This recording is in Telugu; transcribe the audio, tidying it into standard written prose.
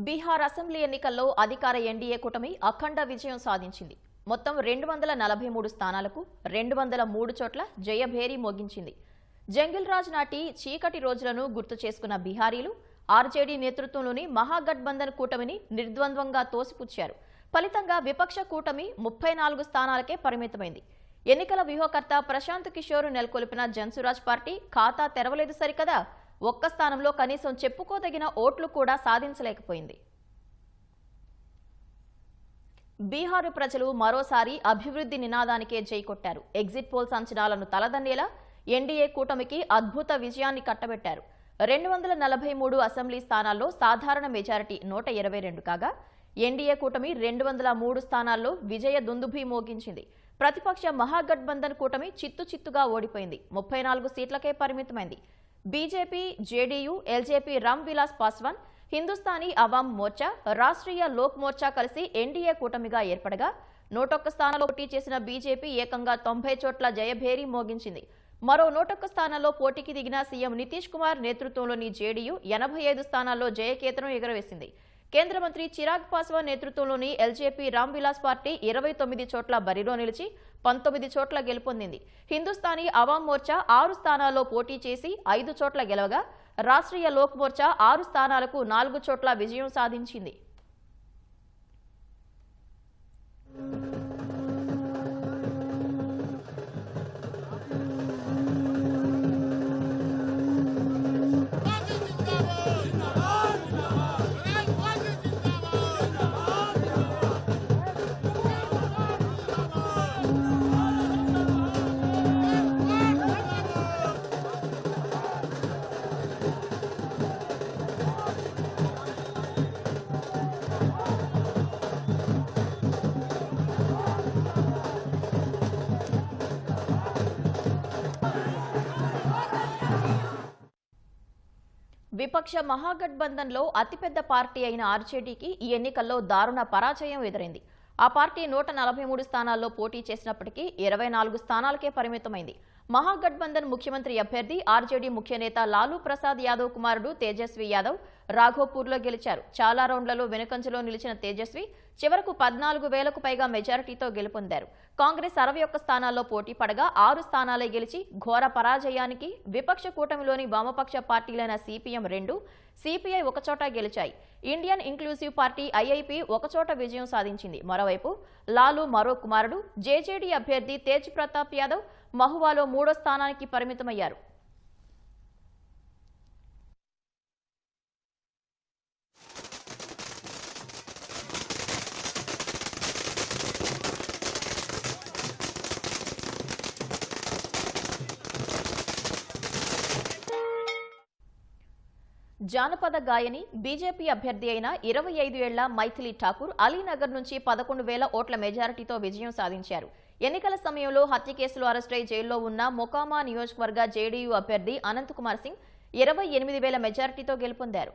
బీహార్ అసెంబ్లీ ఎన్నికల్లో అధికార ఎన్డీఏ కూటమి అఖండ విజయం సాధించింది. మొత్తం 243 స్థానాలకు 203 చోట్ల జయభేరి మోగించింది. జంగిల్ రాజ్ నాటి చీకటి రోజులను గుర్తు చేసుకున్న బీహారీలు ఆర్జేడీ నేతృత్వంలోని మహాగఠబంధన్ కూటమిని నిర్ద్వంద్వంగా తోసిపుచ్చారు. ఫలితంగా విపక్ష కూటమి 34 స్థానాలకే పరిమితమైంది. ఎన్నికల వ్యూహకర్త ప్రశాంత్ కిషోర్ నెలకొల్పిన జన్సురాజ్ పార్టీ ఖాతా తెరవలేదు సరికదా, ఒక్క స్థానంలో కనీసం చెప్పుకోదగిన ఓట్లు కూడా సాధించలేకపోయింది. బీహార్ ప్రజలు మరోసారి అభివృద్ధి నినాదానికే జైకొట్టారు. ఎగ్జిట్ పోల్స్ అంచనాలను తలదన్నేలా ఎన్డీఏ కూటమికి అద్భుత విజయాన్ని కట్టబెట్టారు. 243 అసెంబ్లీ స్థానాల్లో సాధారణ మెజారిటీ 122 కాగా ఎన్డీఏ కూటమి 203 స్థానాల్లో విజయ దుందుభి మోగించింది. ప్రతిపక్ష మహాగఠబంధన్ కూటమి చిత్తుచిత్తుగా ఓడిపోయింది. 34 సీట్లకే పరిమితమైంది. BJP, JDU, LJP Ram Vilas Paswan, Hindustani Awam Morcha, Rashtriya Lok Morcha కలిసి ఎన్డీఏ కూటమిగా ఏర్పడగా 101 స్థానాల్లో పోటీ చేసిన బీజేపీ ఏకంగా 90 చోట్ల జయభేరి మోగించింది. మరో 101 స్థానాల్లో పోటీకి దిగిన సీఎం నితీష్ కుమార్ నేతృత్వంలోని జేడీయూ 85 స్థానాల్లో జయకేతనం ఎగురవేసింది. కేంద్ర మంత్రి చిరాగ్ పాస్వాన్ నేతృత్వంలోని ఎల్జేపీ రామ్ విలాస్ పార్టీ 29 చోట్ల బరిలో నిలిచి 19 చోట్ల గెలుపొందింది. హిందుస్థానీ అవాం మోర్చా 6 స్థానాల్లో పోటీ చేసి 5 చోట్ల గెలవగా రాష్ట్రీయ లోక్ మోర్చా 6 స్థానాలకు 4 చోట్ల విజయం సాధించింది. విపక్ష మహాగఠబంధన్లో అతిపెద్ద పార్టీ అయిన ఆర్జేడీకి ఈ ఎన్నికల్లో దారుణ పరాజయం ఎదురైంది. ఆ పార్టీ 143 స్థానాల్లో పోటీ చేసినప్పటికీ 24 స్థానాలకే పరిమితమైంది. మహాగఠబంధన్ ముఖ్యమంత్రి అభ్యర్థి ఆర్జేడీ ముఖ్య నేత లాలూ ప్రసాద్ యాదవ్ కుమారుడు తేజస్వి యాదవ్ రాఘోపూర్లో గెలిచారు. చాలా రౌండ్లలో వెనుకంజలో నిలిచిన తేజస్వి చివరకు 14,000కు పైగా మెజారిటీతో గెలుపొందారు. కాంగ్రెస్ 61 స్థానాల్లో పోటీ పడగా 6 స్థానాలే గెలిచి ఘోర పరాజయానికి విపక్ష కూటమిలోని వామపక్ష పార్టీలైన సిపిఎం 2, సిపిఐ 1 చోట గెలిచాయి. ఇండియన్ ఇంక్లూజివ్ పార్టీ ఐఐపి 1 చోట విజయం సాధించింది. మరోవైపు లాలూ మరో కుమారుడు జేజేడీ అభ్యర్థి తేజ్ ప్రతాప్ యాదవ్ మహువాలో 3వ స్థానానికి పరిమితమయ్యారు. జానపద గాయని బీజేపీ అభ్యర్థి అయిన 25 ఏళ్ల మైథిలి ఠాకూర్ అలీనగర్ నుంచి 11,000 ఓట్ల మెజారిటీతో విజయం సాధించారు. ఎన్నికల సమయంలో హత్య కేసులో అరెస్టై జైల్లో ఉన్న మొకామా నియోజకవర్గ జేడీయూ అభ్యర్థి అనంత్ కుమార్ సింగ్ 28,000 మెజారిటీతో గెలుపొందారు.